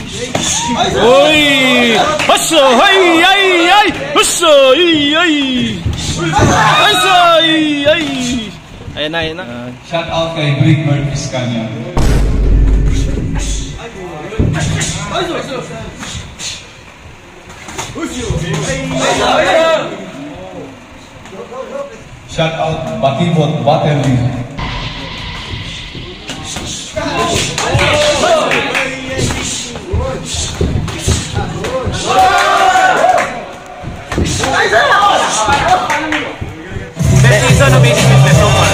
Uy! Husso! Ay! Ay! Ay! Husso! Ay! Ay! Husso! Ay! Ay! Ayan na, ayan na. Shout out kay Brickbird Piscania. Shout out Batibot Battery. Season of business so far.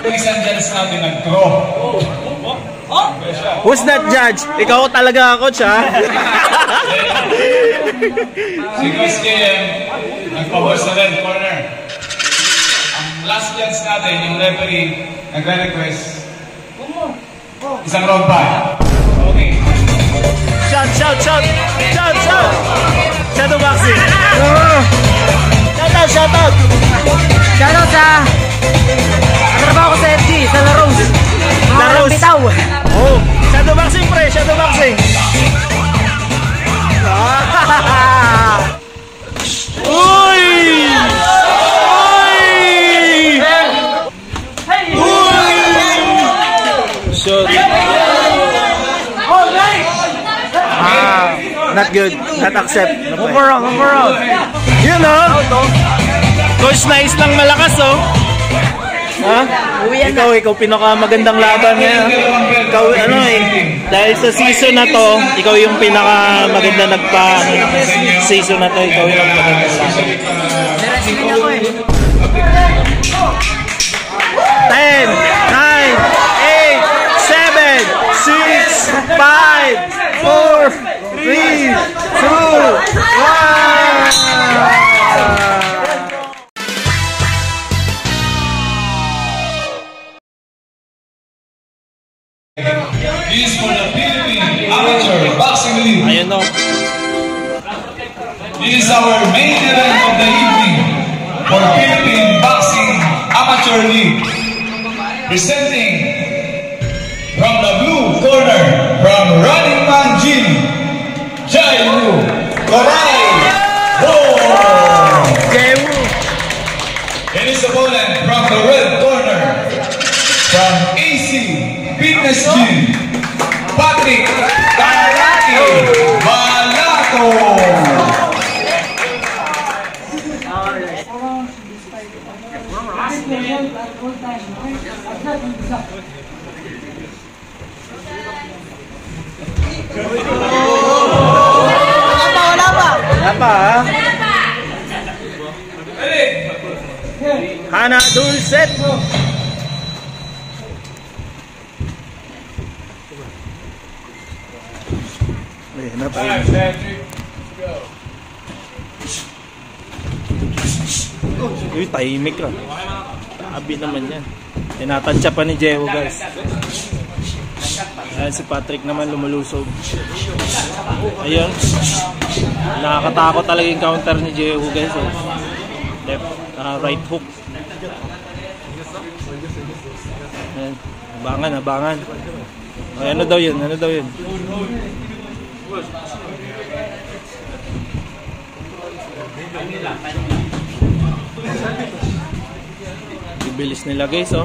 Isang judge natin nag-throw. Who's that judge? Ikaw talaga ako, ha? Si Coach KM, nagpabos sa red corner. Ang last judge natin, yung referee, nagre-request isang round pa. Okay. Shout! Shadow boxing! Shout out! Shout out sa trabaho ko sa FG, sa Laros. Laros? Bitaw. Oh, shadow boxing pre, shadow boxing. Uy! Shot. Not good. Not accept. Overall. You know? Coach Nice lang malakas, oh. Ha? Ikaw pinakamagandang laban ngayon. Ikaw, dahil sa season na to, ikaw yung pinakamaganda season na to, ikaw yung magandang laban. 10, 9, 8, 7, 6, 5, 4, 3, 2, 1. This is for the Philippine Amateur Boxing League. Ayan o. This is our main event of the evening for Philippine Boxing Amateur League. Presenting from the blue corner, from Running Man Gym, Jaiwu Koray. And his opponent from the red corner, from AC Fitness Gym, Patrick Karaki Malato. Wala pa, ha? Hana Dulcet. Uy, tahimik ka. Sabi naman yan. Tinatansya pa ni Jeho, guys. Ayan, si Patrick naman lumulusog. Ayun. Nakakatakot talaga yung counter ni Jeho, guys. Left, right hook. Ayan. Abangan. Ay, ano daw yun? Bibilis nila, guys, oh.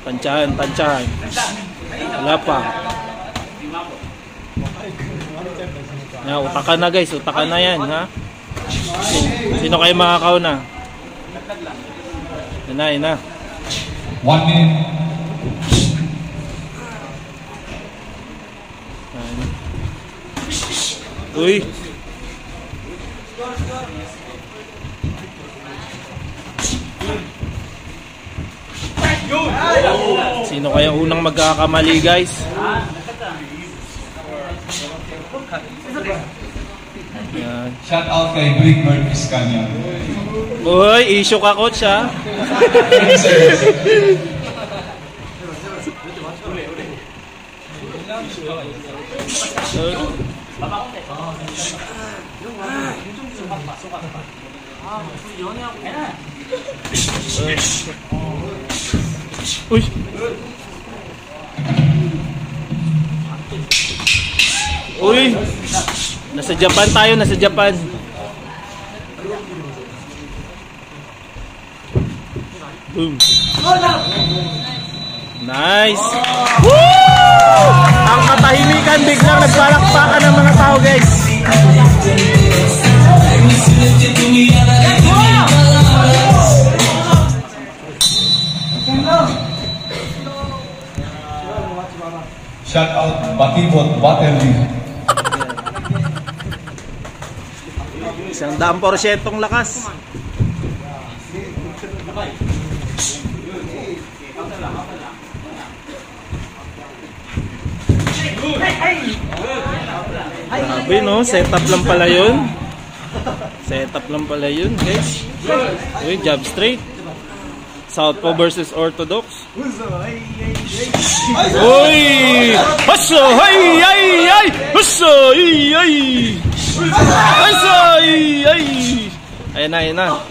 Tansyahan. Wala pa. Utakan na, guys. Utakan na yan, ha? Sino kayo makakauna? Yan na. 1 minute. Uy. Sino kaya unang magkakamali, guys? Yan. Shout out kay Brickbird Piscania. Uy, issue ka, coach, ha? Uy. Uy! Nasa Japan tayo, nasa Japan. Boom. Nice! Woo! Ang katahimikan, biglang nagpalakpakan ng mga tao, guys. Shout out Batibot Waterloo. 100% lakas. Grabe, no? Setup lang pala yun. Setup lang pala yun, guys. Uy, jab straight. Southpaw versus Orthodox. Uy! Husso! Ay! Ay! Ay! Husso! Ay! Ay! Husso! Ay! Ay! Ayan na, ayan na.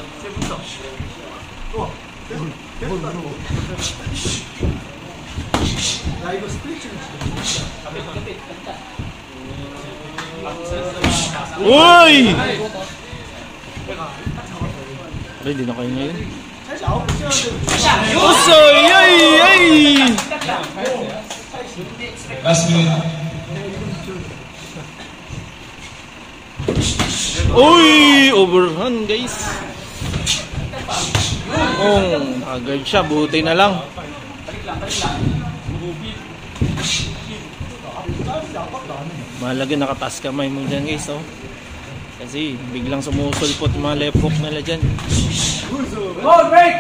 Uy! Ay, di na kayo ngayon. Usoy! Ay! Ay! Last minute. Uy! Overhand, guys. Oh, agad siya. Buti na lang. Mahalaga nakataas kamay mo dyan, guys. Oh. Kasi biglang sumusulpot yung mga left hook nila dyan. Go, break!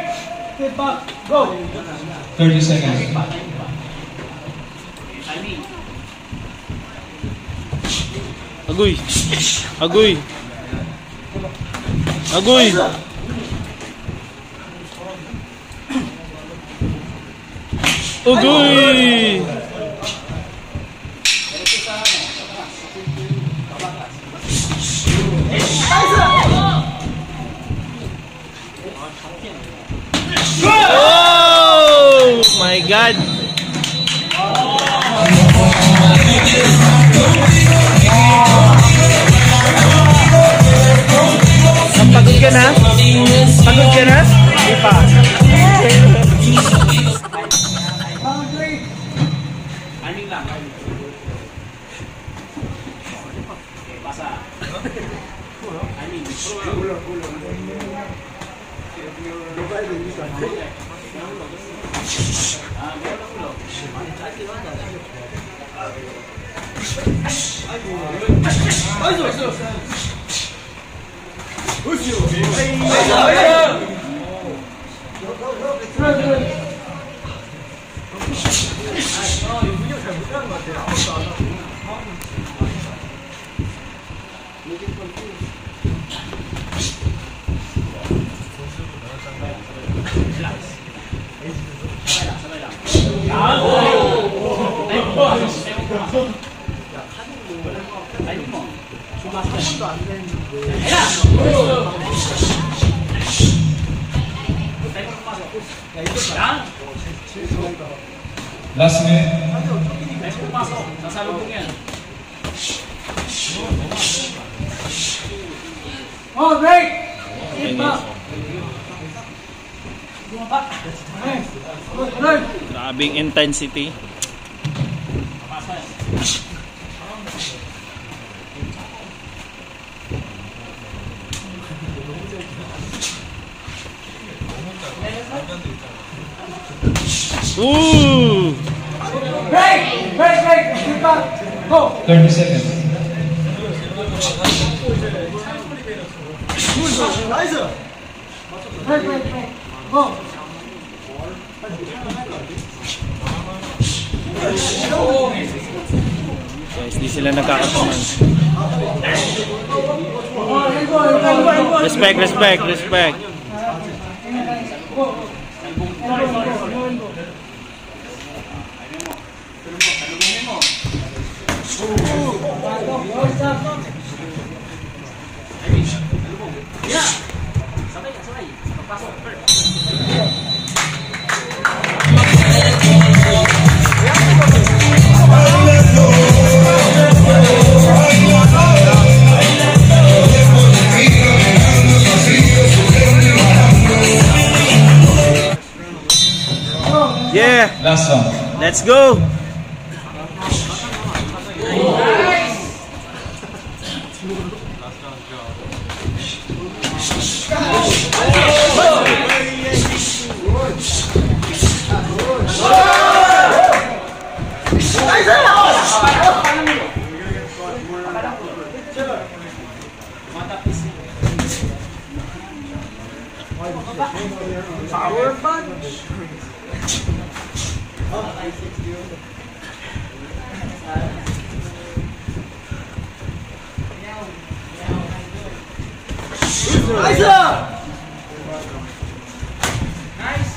Step back, go! 30 seconds. Agoy! Agoy! Agoy! Agoy! Oh my God! Pagod ka na? Pagod ka na? Hindi pa. Last minute. Oh, break! Step back! Grabing intensity. Ooh! Break! Break, break! Step back! Go! 30 seconds. Break, break, break! Go! Guys, di sila nagkakataman. Respect, respect, respect. Let's go. Yeah. Last one. Let's go. Power punch. Nice.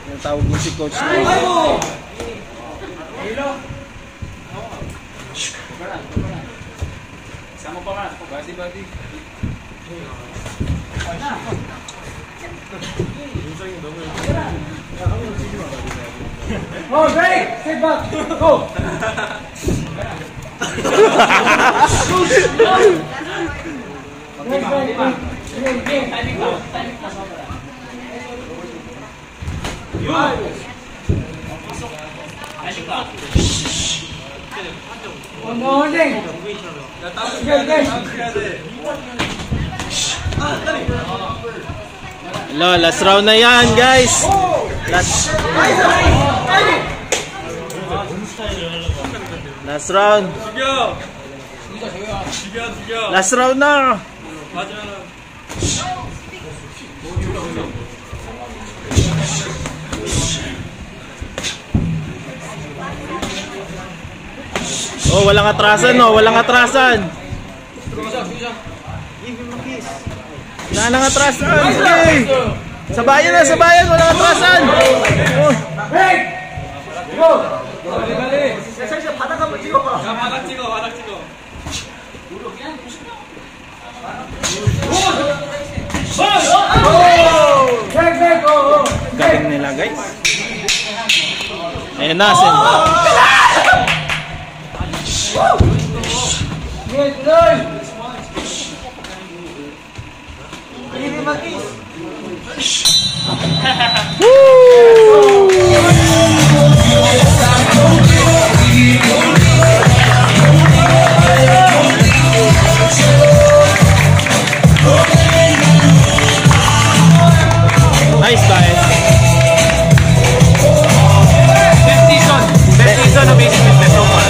Yung tawag mo si Coach na. Sama pa ka. Bati. Oh, great! Stay back! Go! Hello, last round na yan, guys. Last round. Last round na. Oh, walang atrasan, no? Walang atrasan. Wala nang atrasan. Okay. Sabayan na, sabayan. Walang atrasan. Oh. Hey! Go! Galing nila, guys. Ayan na, Sen. Nice, guys. Best season of basement na so far.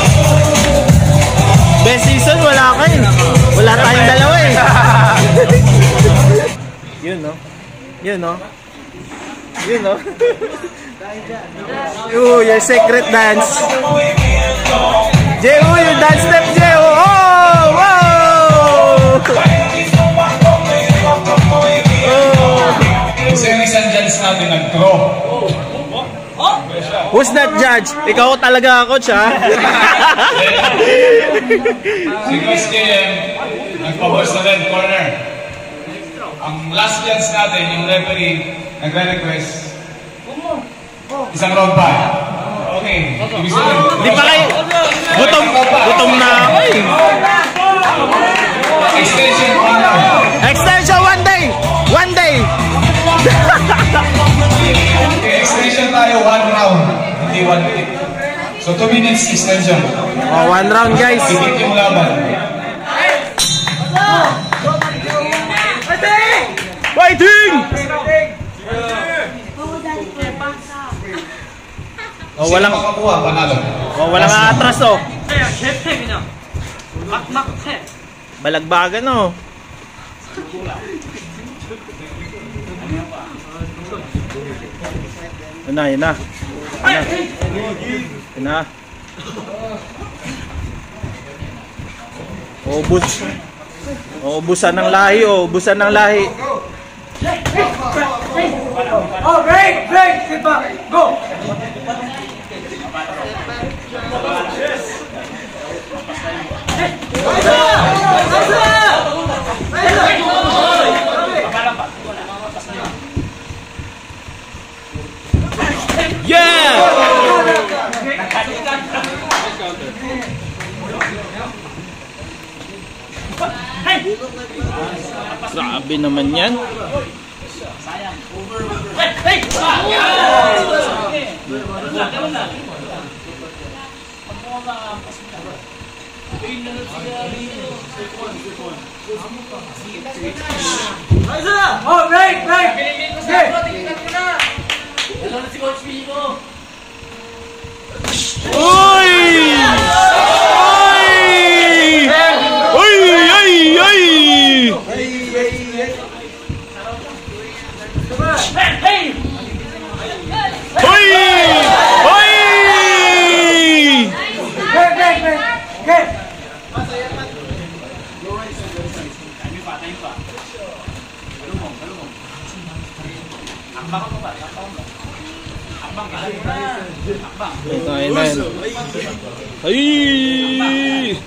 Best season, wala kayo. Wala tayong dalawa eh. Yun, no? Yun, no? Yun, no? Ooh, your secret dance. Jeo, your dance step, Jeo. Oh, wow! Kasi yung isang judge natin nag-draw. Who's that judge? Ikaw talaga, coach, ha? Si Coach KM, nagpabos na rin, corner. Ang last judge natin, yung referee, nagre-request, isang round pa. Okay, ibig sabihin. Di pa kayo. Gutom na ako eh. Extension, 1 round. Extension, 1 day. 1 day. Okay, extension tayo, 1 round. Hindi 1 minute. So 2 minutes extension. Oh, 1 round, guys. Pipit yung laban. Fighting! Oh, walang makakuha, panalo. Oh, walang atras, oh. Balagbagan, oh. Yun na, yun na. Yun na. Ubusan ng lahi, oh. Ubusan ng lahi. Oh, break! Sit back! Go! Yeah! Grabe naman yan. Oh, break! Okay! Uy! Uy! Uy! Uy! Uy! Uy! Okay! Ito, ayun. Ay!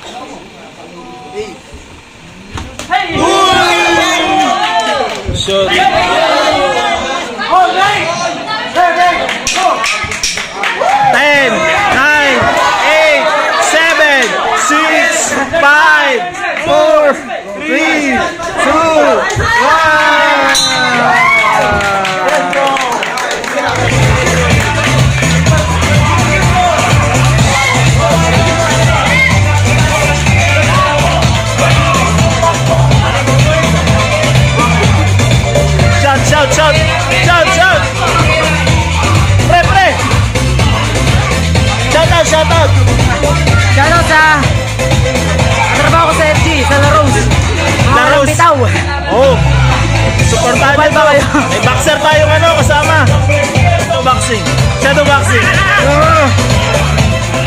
Shot. Oh, break! Break! Go! 10, 9, 8, 7, 6, 5, 4, 3, 2, 1. Shout! Pre! Shout out! Shoutout sa trabaho ko sa FG, sa La Rose. Rose. Bitaw. Oh! Supportahan Kapal nyo ba to. kayo? May boxer tayong kasama. Shadow boxing.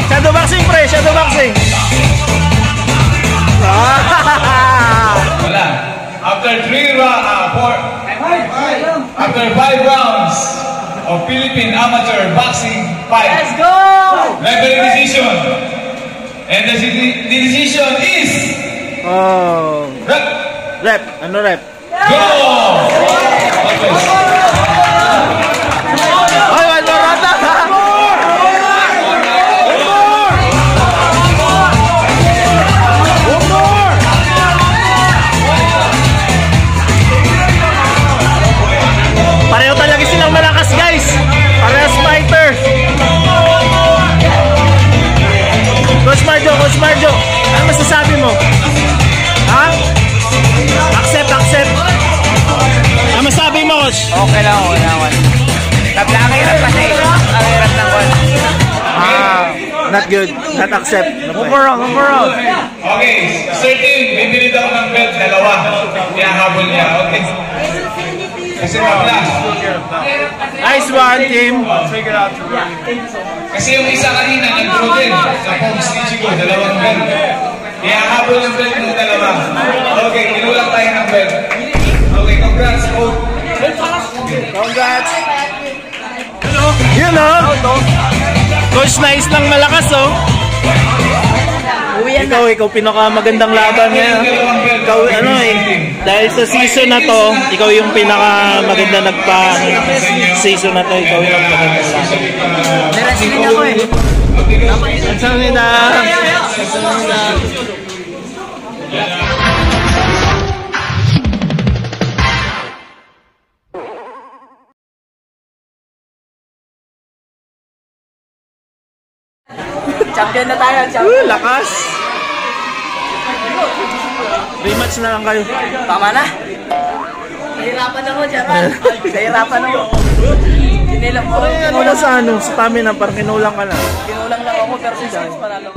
Shadow boxing, pre. Shadow boxing. Wala. After 5 rounds of Philippine amateur boxing fight. Let's go! Referee decision. And the decision is Oh. Rep. Ano rep? go! Ay, one more round. Pareho talaga silang malakas, guys. Parehas fighter. Coach Marjo, ano masasabi mo? Ha? Accept. Ano masasabi mo, Coach? Okay lang, wala. Ang hirap kasi. Ang hirap ng kon. Not good. Not accept. Move around. Okay, certain, bibili daw ng belt, dalawa. Hinahabol niya, okay? Kasi mablas. Nice one, team. Kasi yung isa kanina, nag-draw din. Sa Fox Ichigo, dalawang belt. Hinahabol ng belt ng dalawa. Okay, kinulang tayo ng belt. Okay, congrats, coach. Congrats. Yun, oh. Coach Nice lang malakas, oh. Ikaw pinakamagandang laban ngayon. Ikaw, dahil sa season na to, ikaw yung pinakamaganda season na to, ikaw yung magandang laban. Narasin ako eh. Sansanida. Champion na tayo, champion. Lakas. Rematch na lang kayo. Tama na. Nahirapan ako, Japan. Nahirapan ako. Kinilang ko. Kinulang sa stamina, parang kinulang ka na. Kinulang lang ako, pero 6 rounds panalo.